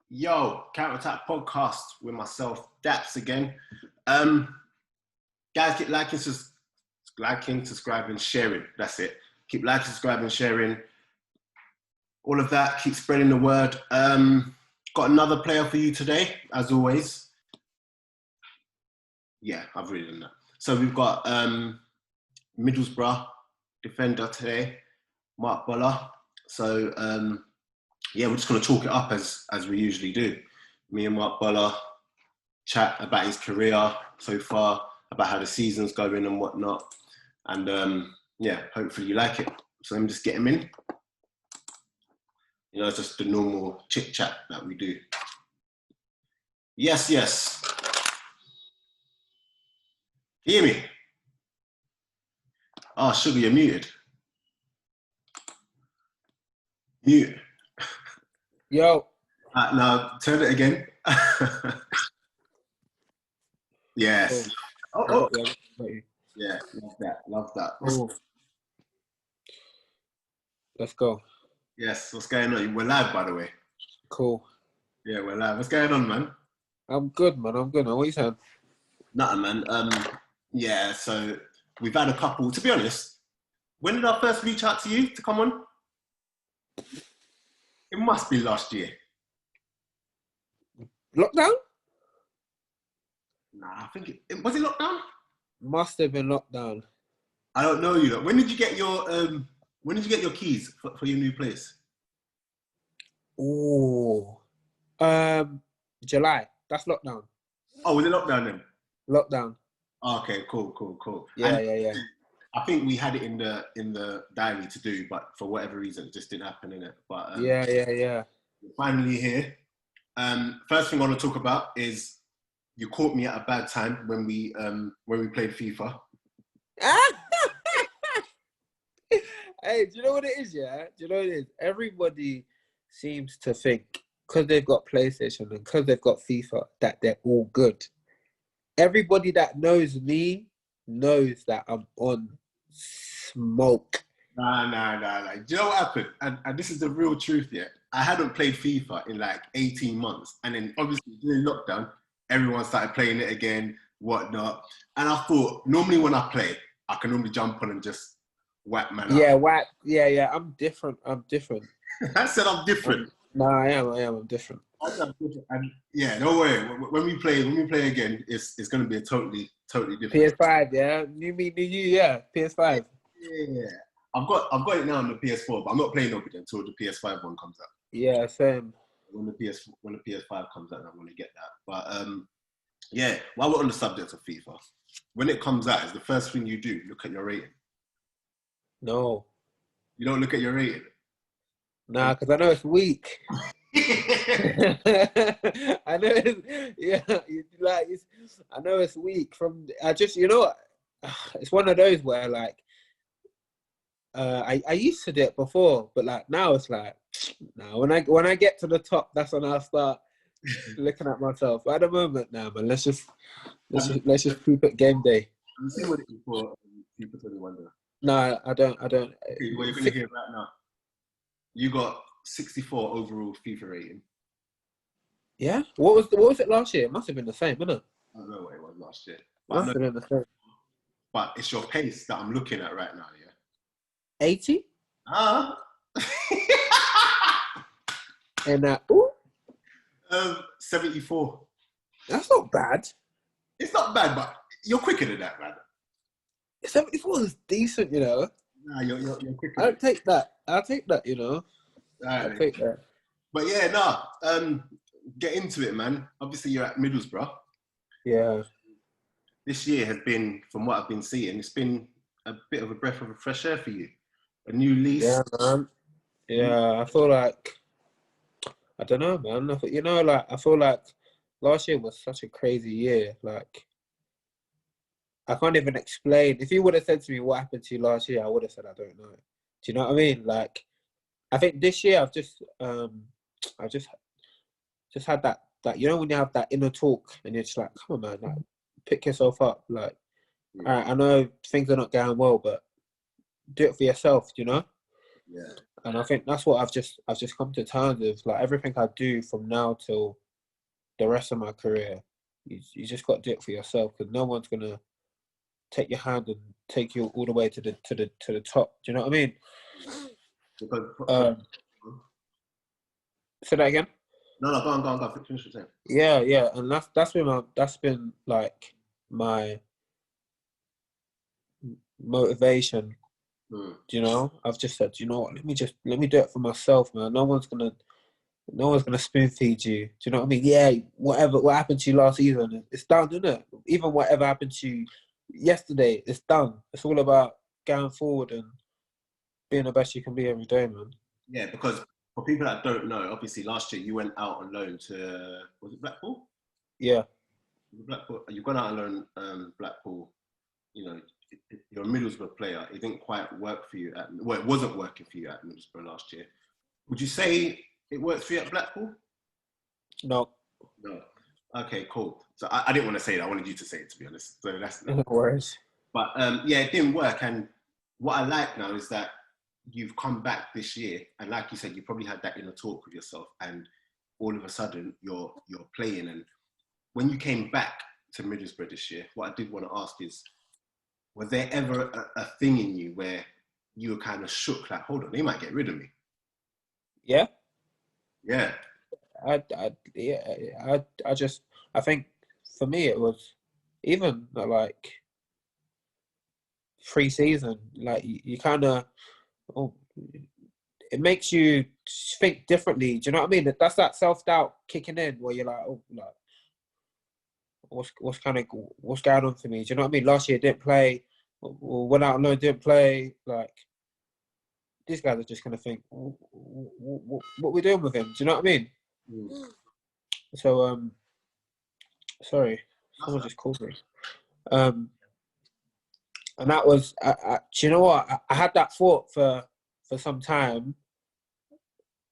Yo, Counter Attack Podcast with myself, Daps again. Guys, keep liking, subscribing, sharing. That's it. Keep liking, subscribing, sharing. All of that. Keep spreading the word. Got another player for you today, as always. Yeah, I've really done that. So we've got Middlesbrough defender today, Marc Bola. So yeah, we're just going to talk it up as we usually do. Me and Marc Bola chat about his career so far, about how the season's going and whatnot. And yeah, hopefully you like it. So let me just get him in. You know, it's just the normal chit chat that we do. Yes. Hear me? Oh, Sugar, you're muted. Mute. Yo. Now turn it again. Yes. Oh. Yeah, love that. Oh. Let's go. Yes, what's going on? We're live, by the way. Cool. Yeah, we're live. What's going on, man? I'm good, man. What are you saying? Nothing, man. Yeah, so we've had a couple. To be honest, when did I first reach out to you to come on? It must be last year. Lockdown? Nah, I think was it lockdown? Must have been lockdown. I don't know, you know. When did you get your keys for your new place? Oh. July. That's lockdown. Oh, was it lockdown then? Lockdown. Oh, okay, cool. Yeah. I think we had it in the diary to do, but for whatever reason, it just didn't happen, innit? But Yeah. we're finally here. First thing I want to talk about is you caught me at a bad time when we played FIFA. Hey, do you know what it is, yeah? Do you know what it is? Everybody seems to think, because they've got PlayStation and because they've got FIFA, that they're all good. Everybody that knows me knows that I'm on smoke. Nah. Do you know what happened? And this is the real truth, yeah? I hadn't played FIFA in like 18 months. And then obviously during lockdown, everyone started playing it again, whatnot. And I thought, normally when I play, I can normally jump on and just whack man up. Yeah. I'm different. I said I'm different. I am. I'm different. And yeah, no way. When we play again, it's going to be a totally different. PS5, yeah. You mean new you, yeah. PS5. Yeah. I've got it now on the PS4, but I'm not playing it until the PS5 one comes out. Yeah, same. When the PS5 comes out, I'm going to get that. But yeah, while we're on the subject of FIFA, when it comes out, is the first thing you do look at your rating? No. You don't look at your rating? Nah, because I know it's weak. I know I know it's weak. It's one of those where like I used to do it before, but like now it's like now when I get to the top, that's when I'll start looking at myself. But at the moment now, man, let's just keep it game day. I'm seeing what it is for FIFA 21. No, I don't. Okay, well, you're gonna hear right now. You got 64 overall FIFA rating. Yeah. What was it last year? It must have been the same, isn't it? I don't know what it was last year. Must have been the same. But it's your pace that I'm looking at right now, yeah? 80? And 74. That's not bad. It's not bad, but you're quicker than that, man. 74 is decent, you know. Nah, you're quicker. I'll take that, you know. Right. I'll take that. But yeah, get into it, man. Obviously, you're at Middlesbrough. Yeah. This year has been, from what I've been seeing, it's been a bit of a breath of fresh air for you. A new lease. Yeah, man. Yeah, I feel like, I don't know, man. I feel like last year was such a crazy year. Like, I can't even explain. If you would have said to me what happened to you last year, I would have said, I don't know. Do you know what I mean? Like, I think this year I've just had that, you know, when you have that inner talk and you're just like, come on, man, like, pick yourself up. Like, all right, I know things are not going well, but do it for yourself, you know? Yeah. And I think that's what I've just come to terms with. Like everything I do from now till the rest of my career, you just got to do it for yourself because no one's gonna take your hand and take you all the way to the top. Do you know what I mean? Say that again. No, go on. Finish what you're saying. Yeah, and that's been like my motivation. Do you know? I've just said, you know what? Let me do it for myself, man. No one's gonna spoon feed you. Do you know what I mean? Yeah, what happened to you last season, it's done, isn't it? Even whatever happened to you yesterday, it's done. It's all about going forward and being the best you can be every day, man. Yeah, because for people that don't know, obviously last year you went out on loan to, was it Blackpool? Yeah. Blackpool. You've gone out on loan, Blackpool. You know, you're a Middlesbrough player. It didn't quite work for you. It wasn't working for you at Middlesbrough last year. Would you say it worked for you at Blackpool? No. Okay, cool. So I didn't want to say that. I wanted you to say it, to be honest. So that's no worries. But yeah, it didn't work. And what I like now is that you've come back this year, and like you said, you probably had that inner talk with yourself, and all of a sudden you're playing. And when you came back to Middlesbrough this year, what I did want to ask is, was there ever a thing in you where you were kind of shook, like, hold on, they might get rid of me? Yeah. Yeah. I think for me it was even like pre-season, like you kind of, it makes you think differently. Do you know what I mean? That's that self-doubt kicking in where you're like, oh, like, what's going on for me? Do you know what I mean? Last year didn't play, or went out alone, didn't play. Like these guys are just gonna think, what we doing with him? Do you know what I mean? So sorry, someone just called me. And that was, do you know what? I had that thought for some time,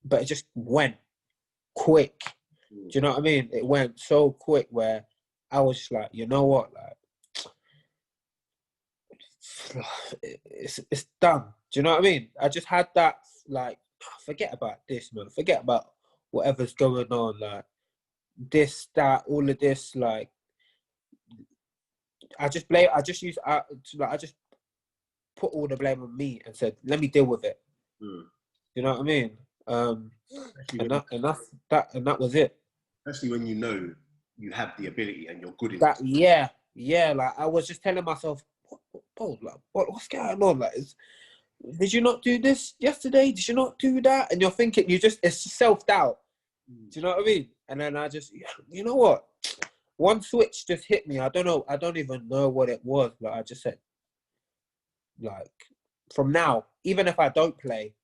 but it just went quick. Do you know what I mean? It went so quick where I was just like, you know what? Like, it's done. Do you know what I mean? I just had that, like, forget about this, man. Forget about whatever's going on. Like, this, that, all of this, like, I just put all the blame on me and said, let me deal with it. You know what I mean? And that was it. Especially when you know you have the ability and you're good in that. Yeah. Like I was just telling myself, what's going on? Like, did you not do this yesterday? Did you not do that? And you're thinking, it's self-doubt. Do you know what I mean? And then I just, you know what? One switch just hit me. I don't even know what it was. But I just said, like, from now, even if I don't play,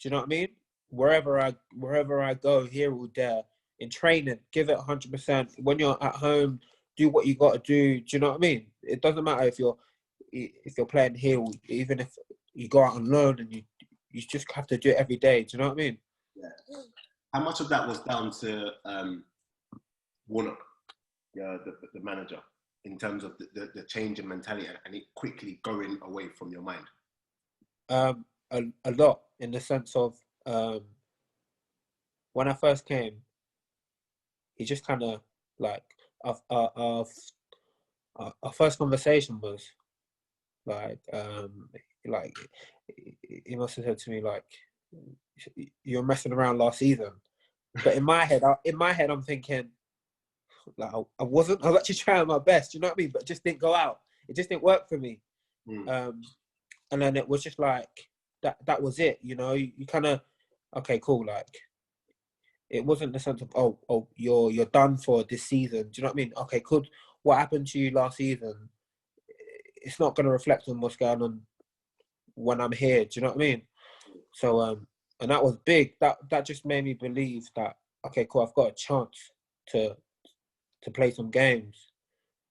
do you know what I mean? Wherever I go, here or there, in training, give it 100%. When you're at home, do what you got to do. Do you know what I mean? It doesn't matter if you're playing here, even if you go out on loan and you just have to do it every day. Do you know what I mean? Yeah. How much of that was down to Warnock, the manager, in terms of the change in mentality and it quickly going away from your mind? A lot, in the sense of when I first came, he just kind of like our first conversation was like he must have said to me like, you're messing around last season. But in my head I'm thinking, like, I was actually trying my best, you know what I mean? But it just didn't go out. It just didn't work for me. And then it was just like that was it, you know. You kind of, okay, cool. Like, it wasn't the sense of oh you're done for this season. Do you know what I mean? Okay, what happened to you last season, it's not going to reflect on what's going on when I'm here. Do you know what I mean? So and that was big. That just made me believe that, okay, cool, I've got a chance to play some games.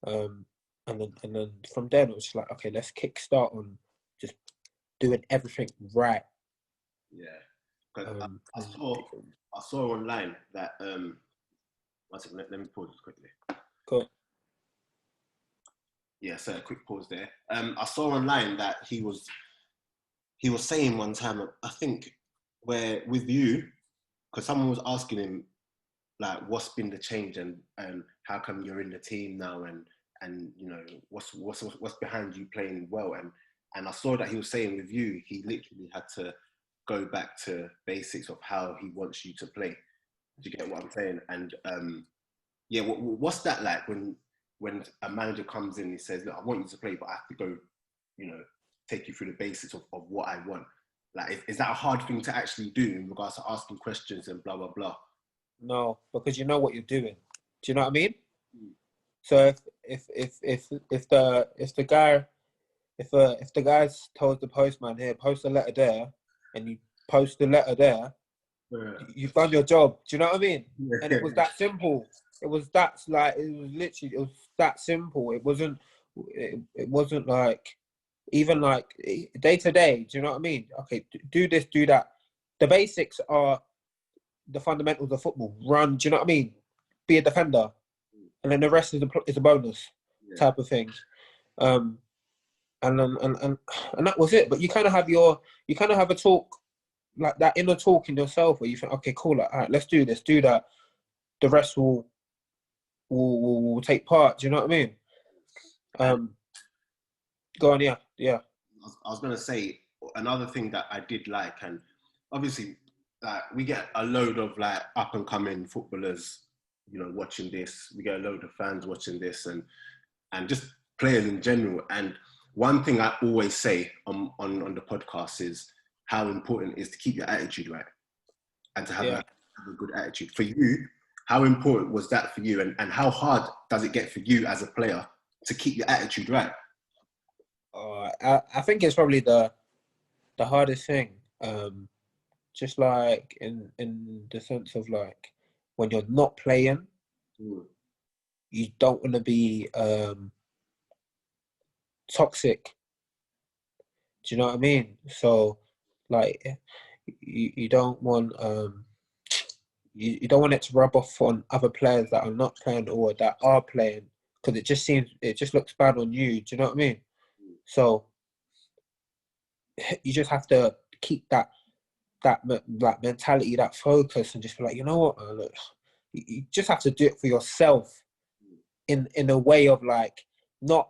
And then from then it was just like, okay, let's kickstart on just doing everything right. Yeah. I saw online that one second, let me pause this quickly. Cool. Yeah, so a quick pause there. I saw online that he was saying one time, I think, where with you, because someone was asking him like, what's been the change and how come you're in the team now and you know what's behind you playing well and I saw that he was saying with you, he literally had to go back to basics of how he wants you to play. Do you get what I'm saying? And yeah, what's that like when a manager comes in and he says, look, I want you to play, but I have to go, you know, take you through the basics of what I want. Like, is that a hard thing to actually do in regards to asking questions and blah, blah, blah? No, because you know what you're doing. Do you know what I mean? So if the guy's told the postman, here, post a letter there, and you post the letter there, you've done your job. Do you know what I mean? And it was that simple. It was that simple. It wasn't like, even like day to day. Do you know what I mean? Okay, do this, do that. The basics are the fundamentals of football. Run. Do you know what I mean? Be a defender, and then the rest is a bonus type of thing. And that was it. But you kind of have a talk, like that inner talk in yourself where you think, okay, cool, like, all right, let's do this, do that. The rest will take part. Do you know what I mean? Go on, yeah. I was going to say another thing that I did like, and obviously, like we get a load of like up and coming footballers, you know, watching this. We get a load of fans watching this, and just players in general. And one thing I always say on the podcast is how important it is to keep your attitude right and to have a good attitude. For you, how important was that for you, and how hard does it get for you as a player to keep your attitude right? I think it's probably the hardest thing. Just like in the sense of like when you're not playing, you don't want to be toxic. Do you know what I mean? So like you don't want you don't want it to rub off on other players that are not playing or that are playing, because it just looks bad on you. Do you know what I mean? So you just have to keep that like mentality, that focus, and just be like, you know what, look, you just have to do it for yourself in a way of like, not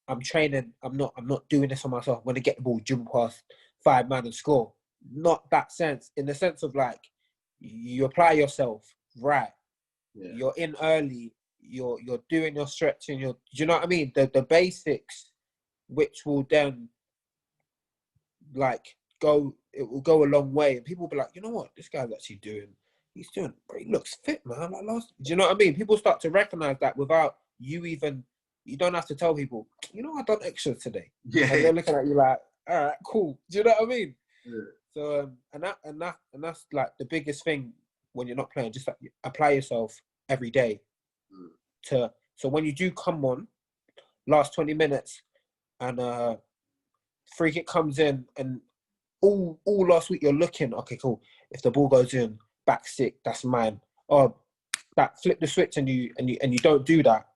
I'm training, I'm not doing this for myself. I'm going to get the ball, jump past 5 man and score. Not that sense. In the sense of like, you apply yourself, right? Yeah. You're in early. You're doing your stretching. Do you know what I mean? The basics, which will then like it will go a long way, and people will be like, you know what, this guy's actually he's doing, he looks fit, man. Like do you know what I mean? People start to recognize that without you even. You don't have to tell people, you know, I done extra today. Yeah. And they're looking at you like, all right, cool. Do you know what I mean? Yeah. So and that's like the biggest thing when you're not playing. Just like apply yourself every day. So when you do come on, last 20 minutes, and free kick comes in, and all last week you're looking, okay, cool. If the ball goes in, back stick, that's mine. Or that flip the switch and you don't do that,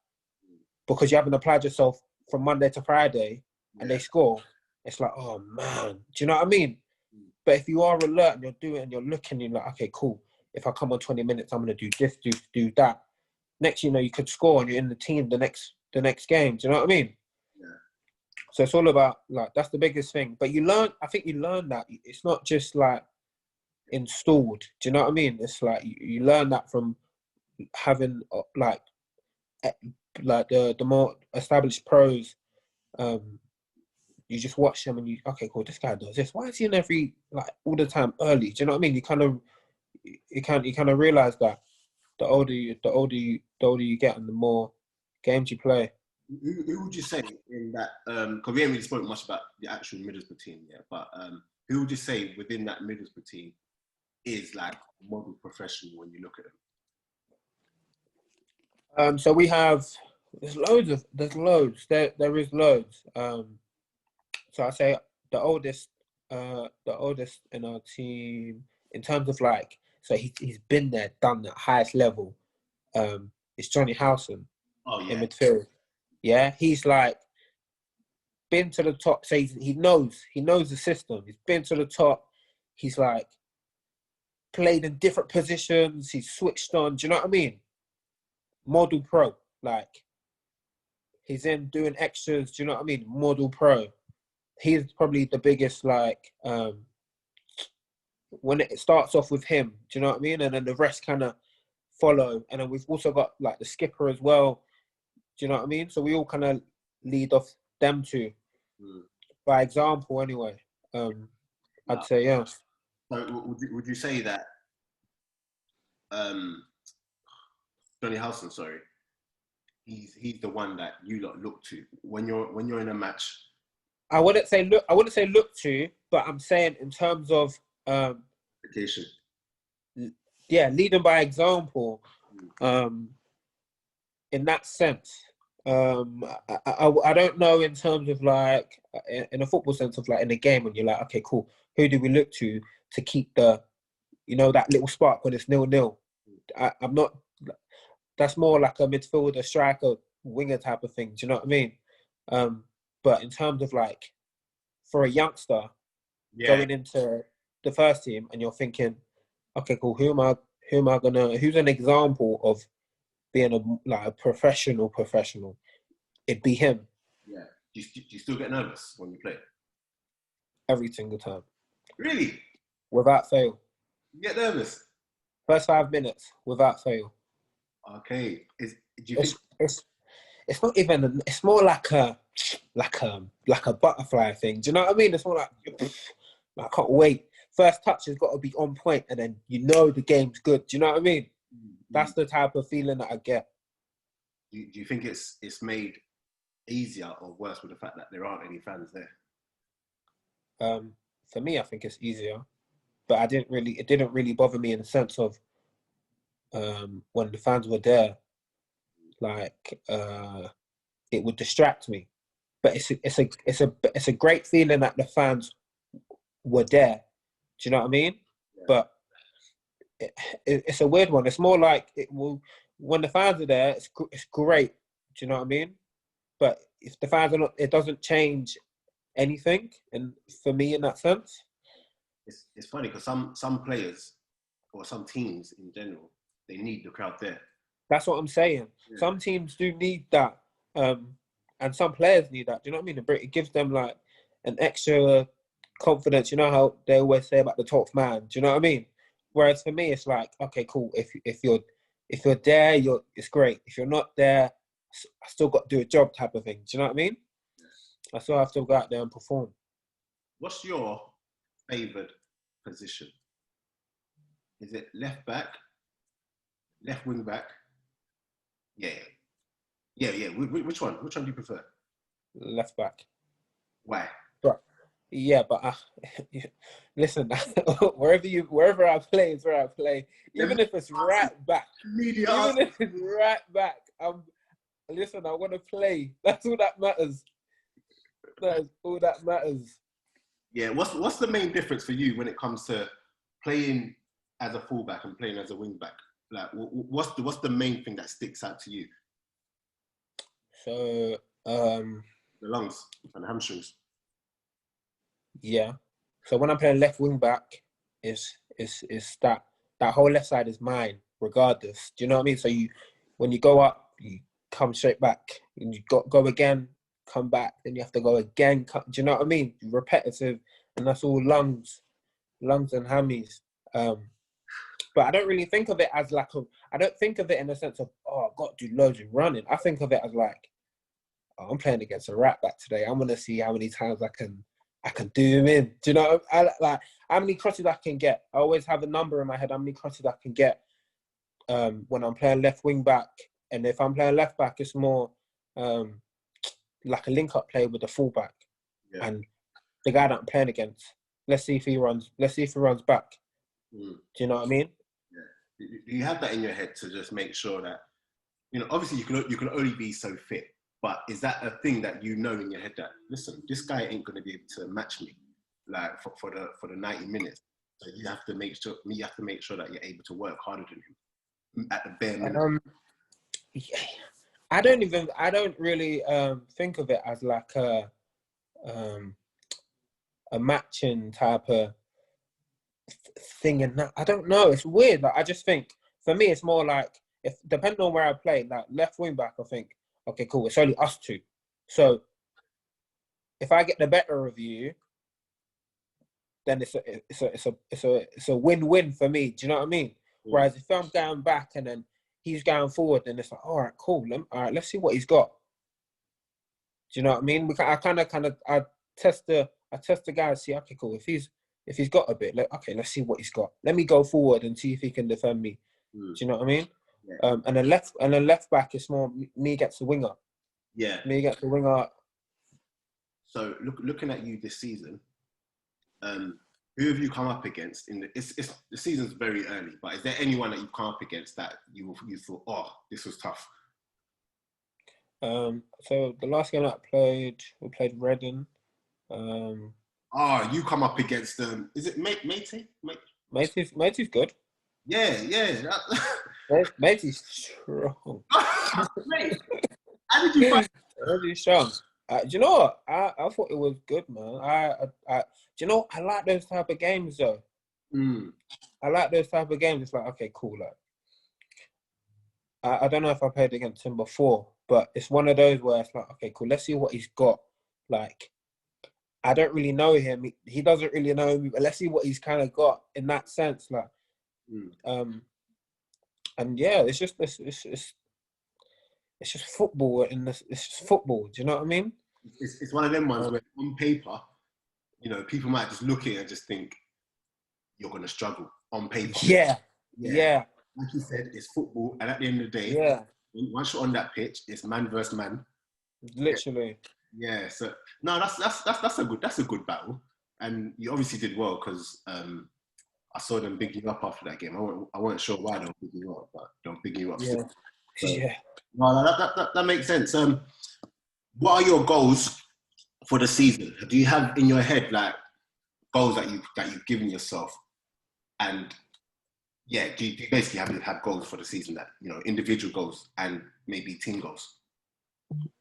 because you haven't applied yourself from Monday to Friday, and they score, it's like, oh man, do you know what I mean? But if you are alert and you're doing it and you're looking, you're like, okay, cool. If I come on 20 minutes, I'm going to do this, do that. Next, you know, you could score and you're in the team the next game. Do you know what I mean? Yeah. So it's all about, like, that's the biggest thing. But I think you learn that. It's not just like installed. Do you know what I mean? It's like you learn that from having like the more established pros. You just watch them and okay, cool, this guy does this. Why is he in every, like, all the time early? Do you know what I mean? You kind of realize that the older you get and the more games you play. Who would you say in that? Because we haven't really spoken much about the actual Middlesbrough team yet, but who would you say within that Middlesbrough team is like model professional when you look at them? So we have, there's loads. There is loads. So I say the oldest in our team in terms of like, so he's been there, done that highest level. It's Johnny Howson in midfield. Yeah, he's like been to the top. So he knows the system. He's been to the top. He's like, played in different positions. He's switched on. Do you know what I mean? Model pro. Like, he's in doing extras. Do you know what I mean? Model pro. He's probably the biggest, like, when it starts off with him, do you know what I mean? And then the rest kind of follow. And then we've also got, like, the skipper as well. Do you know what I mean? So we all kind of lead off them two. By example, anyway. I'd say, yeah. So would you say that Johnny Howson, sorry, he's the one that you look to when you're in a match? I wouldn't say look to, but I'm saying in terms of Vacation. Yeah, leading by example. In that sense, I don't know in terms of like in a football sense of like in a game when you're like, okay, cool, who do we look to keep the, that little spark when it's 0-0? I'm not. That's more like a midfielder, striker, winger type of thing. Do you know what I mean? But in terms of like for a youngster going into the first team, and you're thinking, okay, cool, who's an example of being a professional? It'd be him. Yeah. Do you still get nervous when you play? Every single time. Really? Without fail. You get nervous? First 5 minutes, without fail. Okay. It's not even. It's more like a butterfly thing. Do you know what I mean? It's more like I can't wait. First touch has got to be on point, and then the game's good. Do you know what I mean? That's the type of feeling that I get. Do you think it's made easier or worse with the fact that there aren't any fans there? For me, I think it's easier, but it didn't really bother me in the sense of when the fans were there, like it would distract me. But it's a great feeling that the fans were there. Do you know what I mean? Yeah. But it's a weird one. It's more like when the fans are there, it's great. Do you know what I mean? But if the fans are not, it doesn't change anything. And for me, in that sense, it's funny because some players or some teams in general, they need the crowd there. That's what I'm saying. Yeah. Some teams do need that, and some players need that. Do you know what I mean? It gives them like an extra confidence. You know how they always say about the 12th man. Do you know what I mean? Whereas for me, it's like, okay, cool. If you're there, it's great. If you're not there, I still got to do a job type of thing. Do you know what I mean? I still have to go out there and perform. What's your favoured position? Is it left back, left wing back? Yeah. Which one? Which one do you prefer? Left back. Why? But listen, wherever I play is where I play. Even if it's right back, I want to play. That's all that matters. That is all that matters. Yeah. What's the main difference for you when it comes to playing as a fullback and playing as a wing back? Like, what's the main thing that sticks out to you? So the lungs and the hamstrings. Yeah. So when I'm playing left wing back, is that whole left side is mine, regardless. Do you know what I mean? So when you go up, you come straight back, and you go again, come back, then you have to go again. Do you know what I mean? Repetitive, and that's all lungs and hammies. But I don't really think of it as like I don't think of it in the sense of, I've got to do loads of running. I think of it as like, I'm playing against a right back today. I'm gonna see how many times I can do him in. Do you know? Like how many crosses I can get. I always have a number in my head how many crosses I can get when I'm playing left wing back. And if I'm playing left back, it's more like a link up play with the fullback and the guy that I'm playing against. Let's see if he runs back. Do you know what I mean? Yeah. Do you have that in your head to just make sure that, obviously you can only be so fit, but is that a thing that in your head that, listen, this guy ain't going to be able to match me like for the 90 minutes. So you have to make sure that you're able to work harder than him at the bare minimum. I don't really think of it as like a matching type of thing in that. I don't know. It's weird. Like I just think for me, it's more like if depending on where I play, like left wing back, I think okay, cool. It's only us two. So if I get the better of you, then it's a win-win for me. Do you know what I mean? Whereas if I'm going back and then he's going forward, then it's like, all right, cool. All right, let's see what he's got. Do you know what I mean? I test the guy and see, okay, cool. If he's got a bit, like, okay, let's see what he's got. Let me go forward and see if he can defend me. Do you know what I mean? Yeah. And then left back is more me gets the winger. Yeah. Me gets the winger. So looking at you this season, who have you come up against? The season's very early, but is there anyone that you've come up against that you thought, oh, this was tough? So the last game that we played Reading. You come up against is it Matey? Matey's good. Yeah. Matey's strong. Mate, how did you find? Matey's strong. Do you know what? I thought it was good, man. Do you know? I like those type of games though. I like those type of games. It's like, okay, cool. Like, I don't know if I played against him before, but it's one of those where it's like, okay, cool. Let's see what he's got. Like, I don't really know him. He doesn't really know me, but let's see what he's kind of got in that sense. Like, and yeah, it's just football, and it's just football. Do you know what I mean? It's one of them ones where on paper, you know, people might just look at it and just think you're going to struggle on paper. Yeah. Like you said, it's football, and at the end of the day, once you're on that pitch, it's man versus man. Literally. Yeah. So no, that's a good battle, and you obviously did well because I saw them big you up after that game. I wasn't sure why they were bigging you up, but they were bigging you up. Yeah. So, no, that makes sense. What are your goals for the season? Do you have in your head like goals that you've given yourself? And yeah, do you basically have goals for the season that, you know, individual goals and maybe team goals?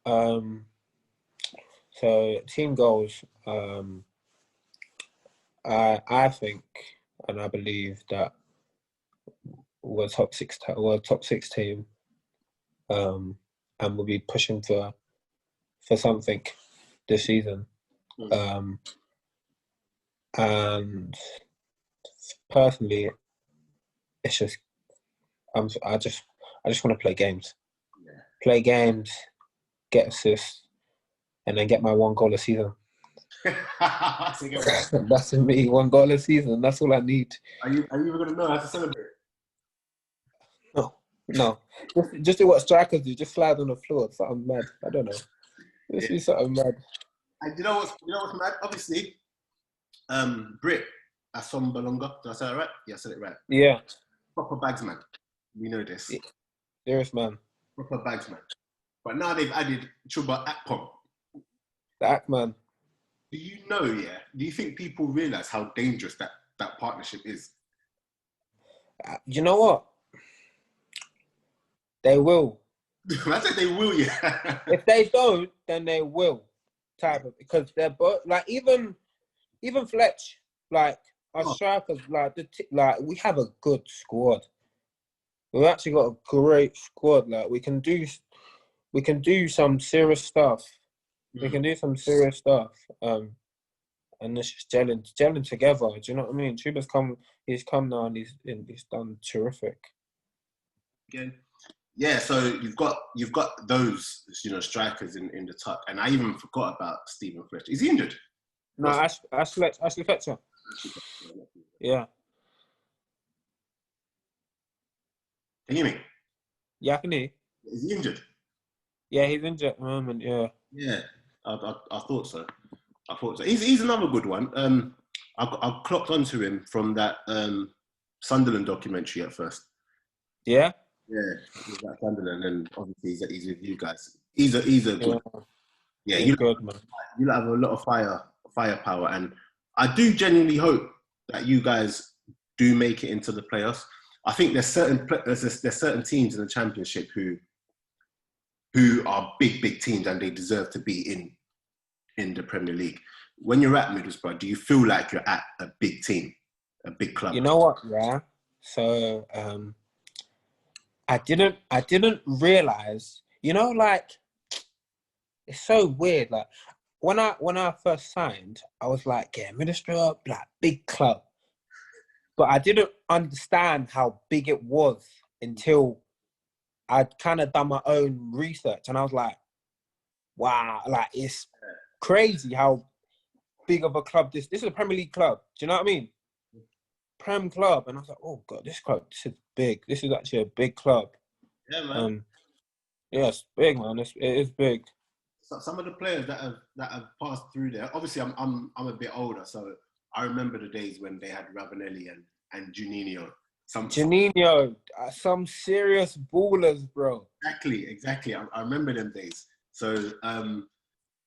So team goals, I think and I believe that we're top six team, and we'll be pushing for something this season. And personally, it's just I just want to play games, get assists, and then get my 1 goal a season. That's me, 1 goal a season. That's all I need. Are you even gonna know how to celebrate? No. Just do what strikers do. Just slide on the floor. Something mad. I don't know. Just do something mad. And you know what's mad? Obviously, Britt, Assombalonga. Did I say that right? Yeah, I said it right. Yeah. Proper bagsman. We know this. Serious man. Proper bagsman. But now they've added Chuba Akpom. The Akman. Do you know, do you think people realise how dangerous that partnership is? You know what? They will. I said they will, yeah. If they don't, then they will. Because they're both like even Fletch, like our strikers, like we have a good squad. We've actually got a great squad. Like we can do some serious stuff. We can do some serious stuff. And it's just gelling together. Do you know what I mean? Chuba's he's come now and he's done terrific. Again. Yeah, so you've got those, you know, strikers in the tuck, and I even forgot about Stephen Fletcher. Is he injured? No, Ashley Fletcher. Yeah. Can you hear me? Yeah, I can hear you. Is he injured? Yeah, he's injured at the moment. Yeah. Yeah, I thought so. He's another good one. I clocked onto him from that Sunderland documentary at first. Yeah. Yeah, he's at Sunderland, and obviously he's with you guys. He's a good. Yeah, you good man. You have a lot of firepower, and I do genuinely hope that you guys do make it into the playoffs. I think there's certain teams in the Championship who are big teams, and they deserve to be in the Premier League. When you're at Middlesbrough, do you feel like you're at a big team? a big club. You know what? Yeah. So I didn't realize. You know, like it's so weird. Like when I first signed, I was like, yeah, Middlesbrough, like big club. But I didn't understand how big it was until I'd kind of done my own research, and I was like, wow, like it's crazy how big of a club this is a Premier League club. Do you know what I mean? Prem club, and I was like, oh god, this is big. This is actually a big club. Yeah, man. Yeah, it's big, man. It is big. So some of the players that have passed through there. Obviously, I'm a bit older, so I remember the days when they had Ravanelli and Juninho. Juninho, some serious ballers, bro. Exactly. I remember them days. So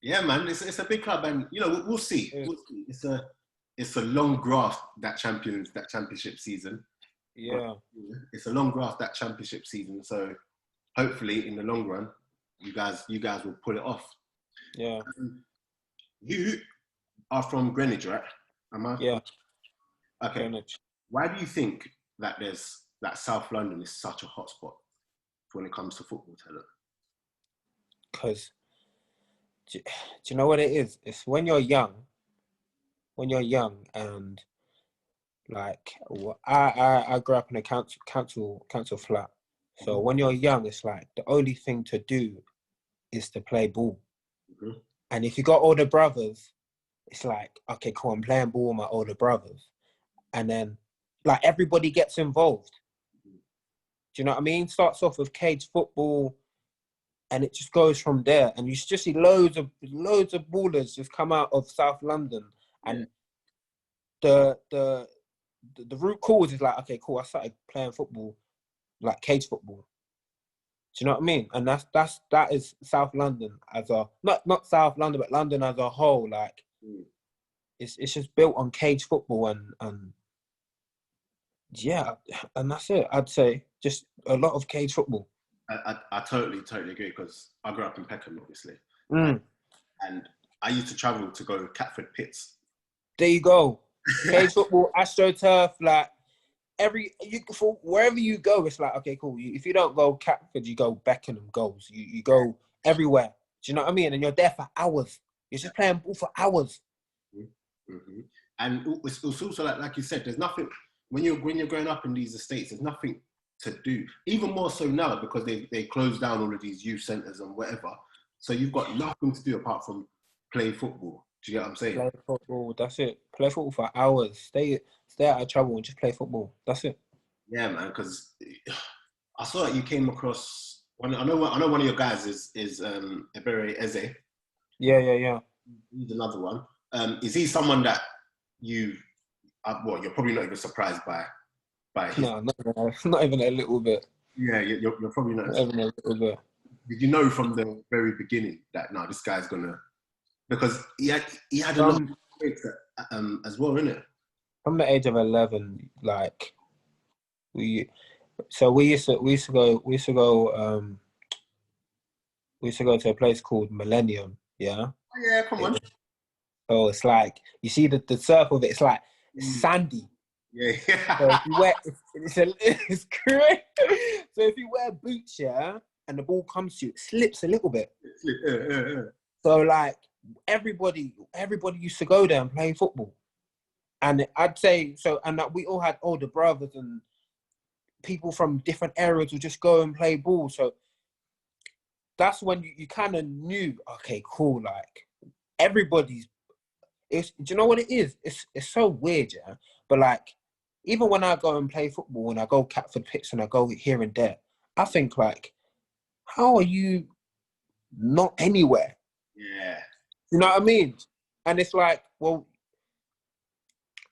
yeah, man, it's a big club, and we'll see. Yeah. We'll see. It's a long graft that championship season. Yeah, it's a long graft that championship season. So hopefully, in the long run, you guys will pull it off. yeah. You are from Greenwich, right? Am I? Yeah. Okay. Greenwich. Why do you think that South London is such a hotspot when it comes to football talent? Because do you know what it is? It's when you're young, and like I grew up in a council flat. So when you're young, it's like the only thing to do is to play ball. Mm-hmm. And if you got older brothers, it's like, okay, cool, I'm playing ball with my older brothers. And then like everybody gets involved. Do you know what I mean? Starts off with cage football, and it just goes from there. And you just see loads of ballers just come out of South London. And the root cause is like, okay, cool, I started playing football, like cage football. Do you know what I mean? And that is South London as a not South London, but London as a whole. Like it's just built on cage football and yeah, and that's it. I'd say just a lot of cage football. I totally agree, because I grew up in Peckham, obviously, Mm. and I used to travel to go Catford Pits. There you go, cage football, AstroTurf, like wherever you go, it's like, okay, cool. If you don't go Catford, you go Beckenham goals. You go everywhere. Do you know what I mean? And you're there for hours. You're just playing ball for hours. Mm-hmm. And it's also like you said, there's nothing when you're growing up in these estates. There's nothing to do. Even more so now, because they closed down all of these youth centres and whatever. So you've got nothing to do apart from play football. Do you get what I'm saying? Play football. That's it. Play football for hours. Stay out of trouble and just play football. That's it. Yeah, man. Because I saw that you came across. I know one of your guys is Ebere Eze. Yeah. He's another one. Is he someone that you're probably not even surprised by his... No, not even a little bit. Yeah, you're probably not even a little bit. Did you know from the very beginning that this guy's gonna, because he had a lot of breaks as well, innit? From the age of 11, like we used to go to a place called Millennium. Yeah. Oh, yeah, come on. So it's like you see the surf of it. It's like sandy. Yeah. So if you wear, it's great. So if you wear boots, yeah, and the ball comes to you, it slips a little bit. So like everybody used to go there and play football, and I'd say so. And that we all had older brothers and people from different areas would just go and play ball. So that's when you kind of knew, okay, cool. Like everybody's. Do you know what it is? It's so weird, yeah. But like, even when I go and play football and I go Catford Pits and I go here and there, I think like, how are you not anywhere? Yeah. You know what I mean? And it's like, well,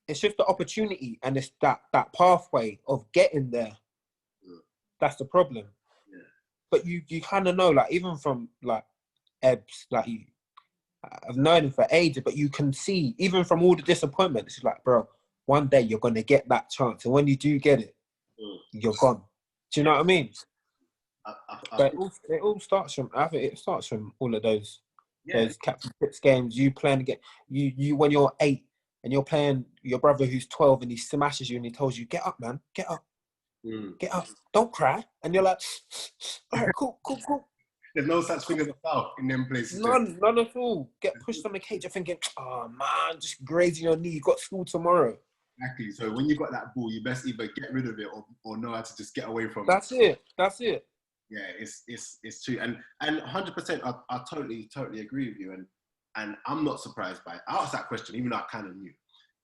it's just the opportunity and it's that pathway of getting there. That's the problem. Yeah. But you kind of know, like, even from like Ebbs, like I've known him for ages, but you can see, even from all the disappointments, it's like, bro, one day you're going to get that chance. And when you do get it, you're gone. Do you know what I mean? But it all starts from, I think it starts from all of those Captain Pits games. You playing again, you when you're 8, and you're playing your brother who's 12 and he smashes you and he tells you, get up, man, get up, get up, don't cry. And you're like, all right, cool. There's no such thing as a foul in them places. None at all. Get pushed on the cage. You're thinking, oh man, just grazing your knee. You got school tomorrow. Exactly. So when you got that ball, you best either get rid of it or know how to just get away from it. That's it. Yeah, it's true. And 100%, I totally agree with you. And I'm not surprised by it. I asked that question, even though I kind of knew,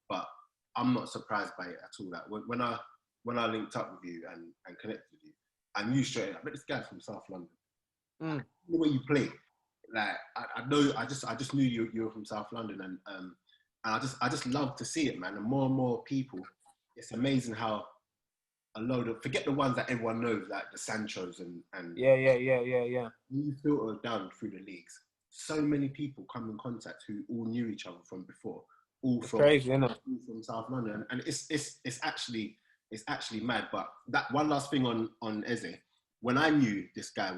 but I'm not surprised by it at all. That when I linked up with you and connected with you, I knew straight up, but this guy's from South London. The way you play, like I know, I just knew you were from South London, and I just love to see it, man. And more people, it's amazing how a load of, forget the ones that everyone knows, like the Sanchos and yeah. You filter down through the leagues. So many people come in contact who all knew each other from before, all from crazy, isn't it? All from South London, and it's actually mad. But that one last thing on Eze, when I knew this guy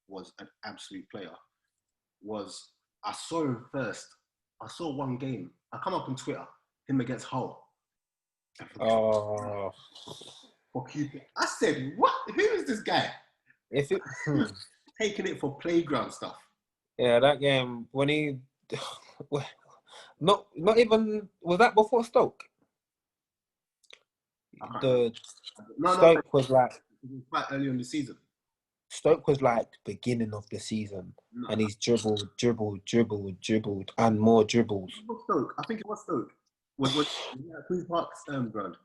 was an absolute player, was I saw him first. I saw one game. I come up on Twitter, him against Hull. Oh. I said, what? Who is this guy? If it Taking it for playground stuff. Yeah, that game when he not even, was that before Stoke? Stoke was like, it was quite early in the season. Stoke was like beginning of the season, and he's dribbled, and more dribbles. Stoke. I think it was Stoke. Was Queen's Park's ground?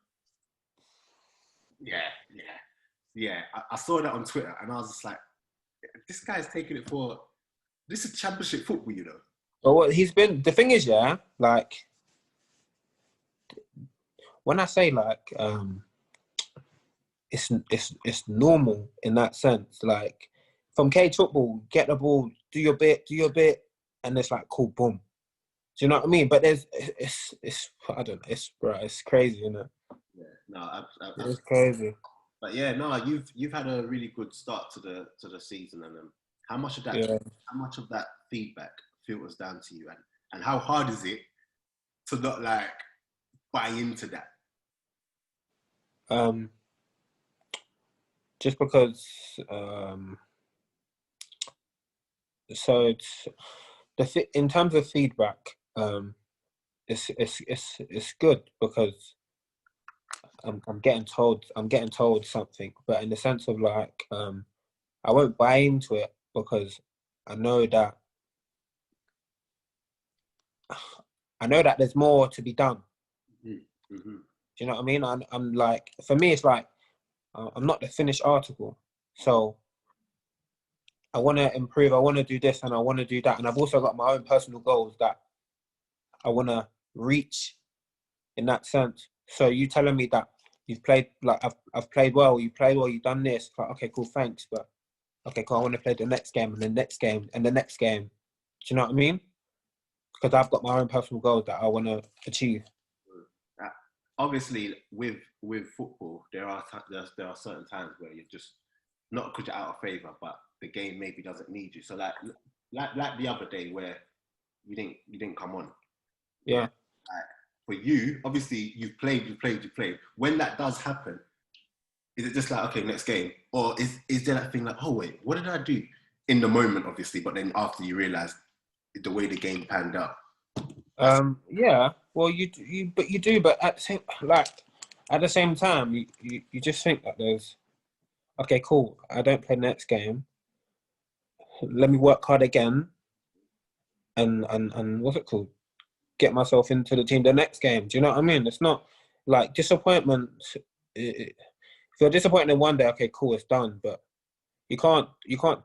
Yeah. I saw that on Twitter, and I was just like, this guy's taking it for. This is championship football, you know. But what he's been, the thing is, yeah, like when I say like, it's normal in that sense. Like from cage football, get the ball, do your bit, and it's like cool, boom. Do you know what I mean? But it's I don't know, it's crazy, isn't it? Yeah, no, it's crazy. But yeah, no, you've had a really good start to the season, and how much of that feedback filters down to you, and how hard is it to not like buy into that? Just because so it's in terms of feedback, it's good because I'm getting told something, but in the sense of like I won't buy into it because I know that there's more to be done. Mm-hmm. Do you know what I mean? I'm like, for me, it's like I'm not the finished article, so I want to improve. I want to do this and I want to do that, and I've also got my own personal goals that I want to reach in that sense. So you telling me that you've played, like I've played well, you've done this, like, okay, cool, thanks, but okay, cool, I want to play the next game and the next game and the next game. Do you know what I mean? Because I've got my own personal goals that I want to achieve. Obviously, with football, there are certain times where you're just not because you're out of favour, but the game maybe doesn't need you. So like the other day where you didn't come on. Yeah. For you, obviously, you've played. When that does happen, is it just like, okay, next game? Or is there that thing like, oh, wait, what did I do? In the moment, obviously, but then after you realise the way the game panned out. Yeah, well, you do, but at the same time, you just think that there's, okay, cool, I don't play next game. Let me work hard again and what's it called? Get myself into the team the next game. Do you know what I mean? It's not like disappointment. If you're disappointed in one day, okay, cool, it's done. But you can't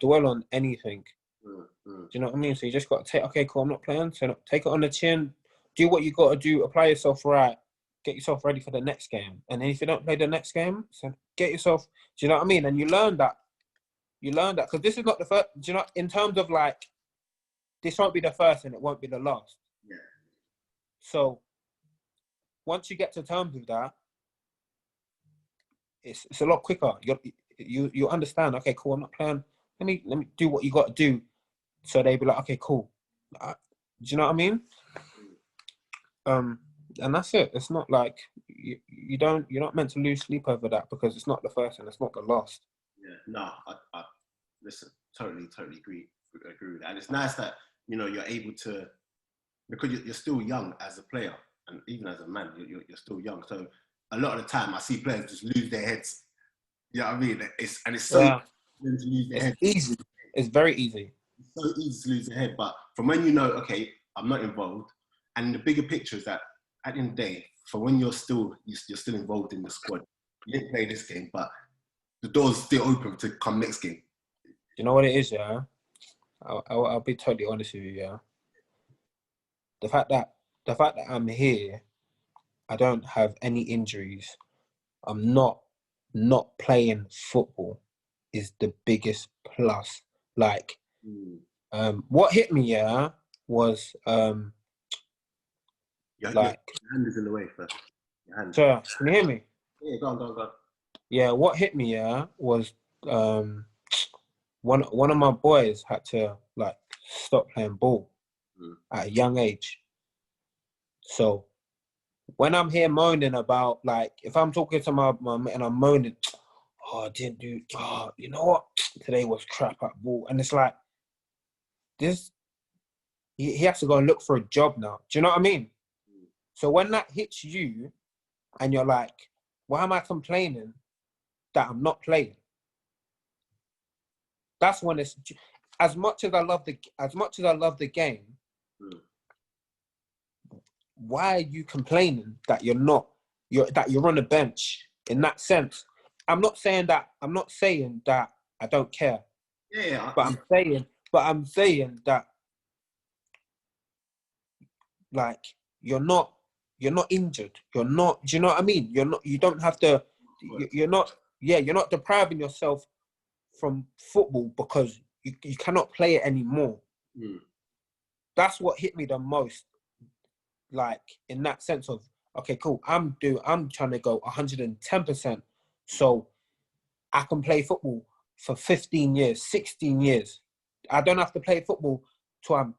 dwell on anything. Do you know what I mean? So you just got to take, okay, cool, I'm not playing. So take it on the chin. Do what you got to do. Apply yourself right. Get yourself ready for the next game. And then if you don't play the next game, so get yourself. Do you know what I mean? And you learn that. Because this is not the first. Do you know? In terms of like, this won't be the first and it won't be the last. Yeah. So once you get to terms with that, it's a lot quicker. You understand. Okay, cool. I'm not playing. Let me do what you got to do. So they be like, okay, cool. Do you know what I mean? And that's it. It's not like you're not meant to lose sleep over that because it's not the first and it's not the last. Yeah, no, I listen, totally agree with that. And it's nice that, you know, you're able to, because you're still young as a player and even as a man, you're still young. So a lot of the time I see players just lose their heads. You know what I mean? It's so easy for them to lose their head. Easy. It's very easy. It's so easy to lose their head. But from when you know, okay, I'm not involved, and the bigger picture is that at the end of the day, for when you're still involved in the squad, you didn't play this game, but the door's still open to come next game. You know what it is, yeah? I'll be totally honest with you, yeah? The fact that I'm here, I don't have any injuries, I'm not playing football is the biggest plus. Like, what hit me, yeah, was Your hand is in the way first. Your hand. Sir, can you hear me? Yeah, go on. Yeah, what hit me, yeah, was one of my boys had to like stop playing ball at a young age. So when I'm here moaning about, like, if I'm talking to my mate and I'm moaning, I didn't do, you know what? Today was crap at ball. And it's like, this, he has to go and look for a job now. Do you know what I mean? So when that hits you and you're like, why am I complaining that I'm not playing? That's when it's, as much as I love the game, why are you complaining that you're on the bench in that sense? I'm not saying that I don't care. Yeah. But I'm saying that, like, you're not injured. You're not, do you know what I mean? You don't have to, you're not depriving yourself from football because you cannot play it anymore. That's what hit me the most. Like, in that sense of, okay, cool, I'm trying to go 110%. So I can play football for 15 years, 16 years. I don't have to play football till I'm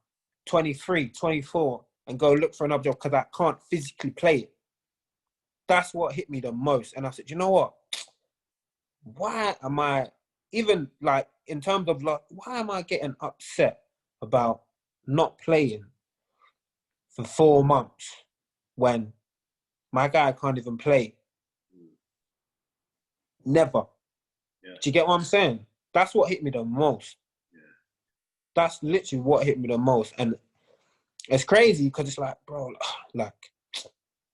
23, 24 and go look for another job because I can't physically play it. That's what hit me the most. And I said, you know what? Why am I, even like in terms of like, why am I getting upset about not playing for 4 months when my guy can't even play? Never. Yeah. Do you get what I'm saying? That's what hit me the most. Yeah. That's literally what hit me the most. And it's crazy because it's like, bro, like,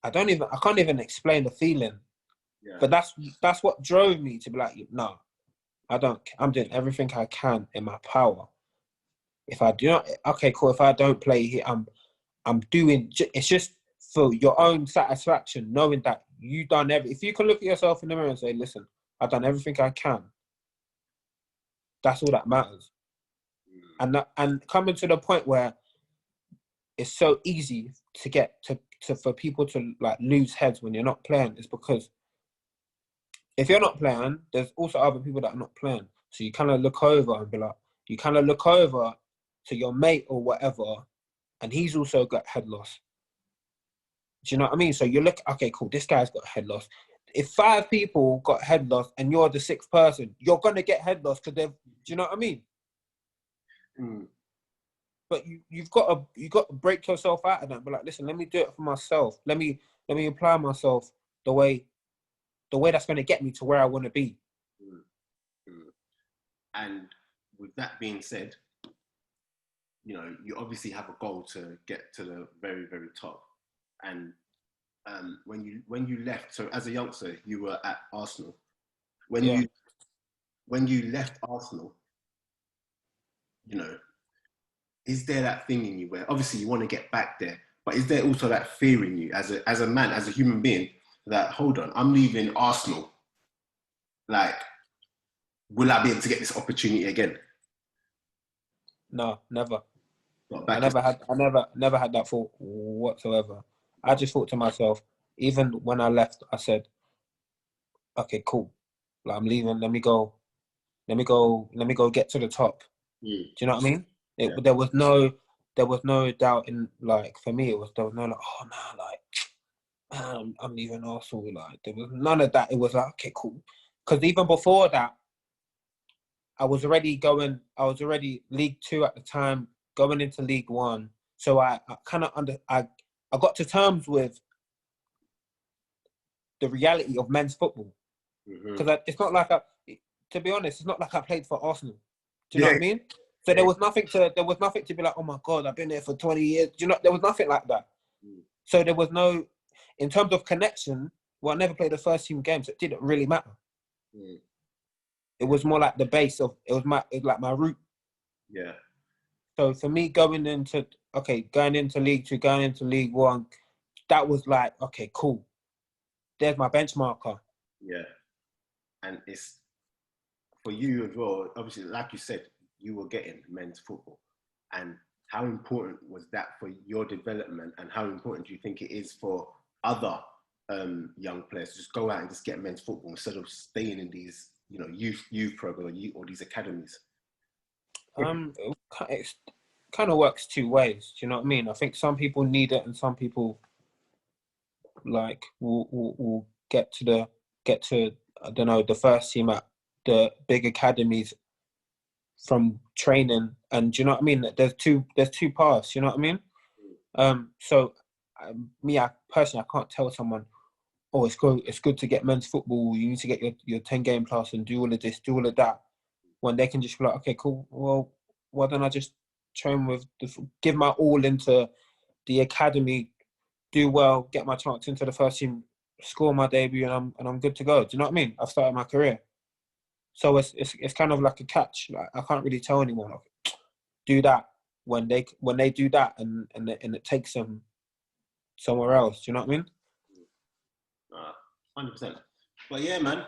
I can't even explain the feeling. Yeah. But that's what drove me to be like, no, I'm doing everything I can in my power. If I do not, okay, cool. If I don't play here, I'm doing, it's just for your own satisfaction, knowing that you've done if you can look at yourself in the mirror and say, listen, I've done everything I can. That's all that matters. And coming to the point where it's so easy to get for people to like lose heads when you're not playing is because if you're not playing, there's also other people that are not playing. So you kind of look over and be like, you kind of look over to your mate or whatever, and he's also got head loss. Do you know what I mean? So you look, okay, cool, this guy's got head loss. If 5 people got head loss and you're the 6th person, you're going to get head loss because do you know what I mean? But you've got to break yourself out of that. But like, listen, let me do it for myself. Let me apply myself the way that's going to get me to where I want to be. And with that being said, you know, you obviously have a goal to get to the very, very top. And when you left, so as a youngster, you were at Arsenal. When you left Arsenal, you know, is there that thing in you where obviously you want to get back there, but is there also that fear in you as a man, as a human being, that hold on, I'm leaving Arsenal. Like, will I be able to get this opportunity again? No, never. I never had that thought whatsoever. I just thought to myself, even when I left, I said, okay, cool. Like, I'm leaving, let me go get to the top. Do you know what I mean? There was no doubt in, like, for me, there was no like, oh man, like, I'm leaving Arsenal. Like, there was none of that. It was like, okay, cool. Because even before that, I was already League Two at the time, going into League One. So I got to terms with the reality of men's football. Because it's not like to be honest, it's not like I played for Arsenal. Do you know what I mean? So there was nothing to be like, oh my God, I've been there for 20 years. Do you know, there was nothing like that. So there was no, in terms of connection, well, I never played the first team game, so it didn't really matter. It was more like the base of, it was like my root. Yeah. So for me, going into League Two, going into League One, that was like, okay, cool. There's my benchmarker. Yeah. And it's, for you as well, obviously, like you said, you were getting men's football. And how important was that for your development, and how important do you think it is for other young players to just go out and just get men's football instead of staying in these, youth program or these academies? It kind of works two ways. Do you know what I mean? I think some people need it, and some people like will get to I don't know, the first team at the big academies from training. And do you know what I mean? There's two paths. You know what I mean? So I personally, I can't tell someone, oh, it's good to get men's football. You need to get your 10 game plus and do all of this, do all of that. When they can just be like, okay, cool. Well, why don't I just train with give my all into the academy, do well, get my chance into the first team, score my debut, and I'm good to go. Do you know what I mean? I've started my career, so it's kind of like a catch. Like, I can't really tell anyone, like, do that when they do that, and it takes them somewhere else. Do you know what I mean? 100%. But yeah, man,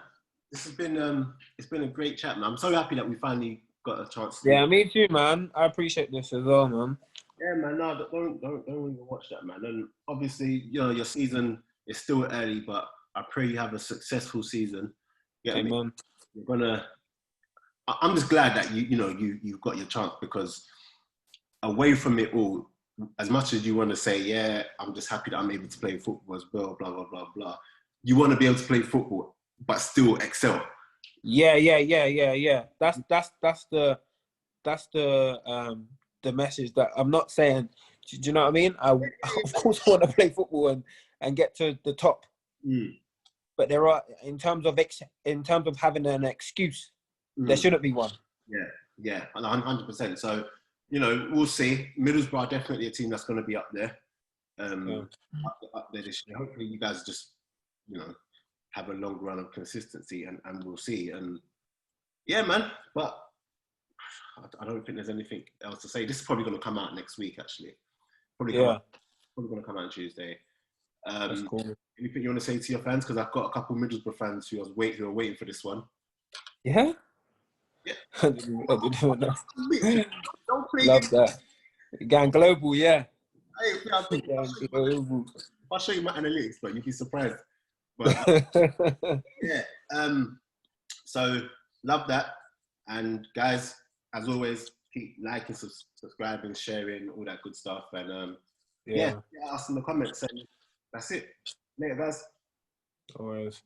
this has been it's been a great chat, man. I'm so happy that we finally got a chance to. Yeah, me too, man. I appreciate this as well, man. Yeah, man. No, don't even watch that, man. And obviously, your season is still early, but I pray you have a successful season. Yeah, man. I'm just glad that you've got your chance, because away from it all, as much as you want to say, yeah, I'm just happy that I'm able to play football as well, blah blah blah blah. You want to be able to play football, but still excel. Yeah. That's the message that I'm not saying. Do you know what I mean? I of course want to play football and get to the top. But there are, in terms of having an excuse, there shouldn't be one. Yeah, 100%. So, we'll see. Middlesbrough are definitely a team that's going to be up there. Up there this year. Hopefully you guys just, have a long run of consistency, and we'll see. And yeah, man, but I don't think there's anything else to say. This is probably going to come out next week, actually. Probably going to come out on Tuesday. That's cool. Anything you want to say to your fans? Because I've got a couple of Middlesbrough fans who are waiting for this one. Yeah? Yeah. I didn't know. Don't play. Love that. Going global, yeah. Hey, I'll show you my analytics, but you'd be surprised. But yeah. So love that. And guys, as always, keep liking, subscribing, sharing, all that good stuff. And get us in the comments. And that's it. Later, guys. Always.